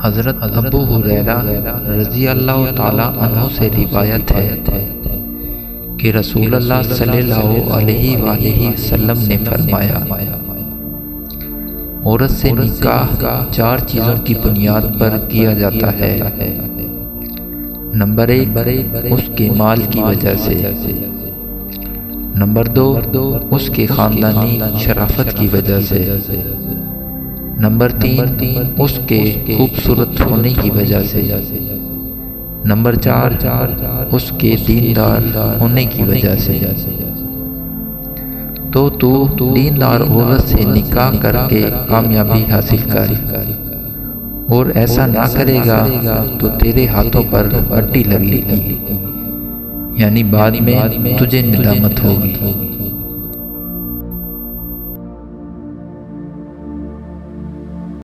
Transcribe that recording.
حضرت ابو ہریرہ رضی اللہ تعالی عنہ سے روایت ہے کہ رسول اللہ صلی اللہ علیہ وآلہ وسلم نے فرمایا، عورت سے نکاح 4 چیزوں کی بنیاد پر کیا جاتا ہے۔ نمبر 1، اس کے مال کی وجہ سے۔ نمبر 2، اس کے خاندانی شرافت کی وجہ سے۔ نمبر 3، اس کے خوبصورت ہونے کی وجہ سے۔ نمبر 4، اس کے دیندار ہونے کی وجہ سے۔ تو دیندار عورت سے نکاح کر کے کامیابی حاصل کر، اور ایسا نہ کرے گا تو تیرے ہاتھوں پر مٹی لگے گی، یعنی بعد میں تجھے ندامت ہوگی۔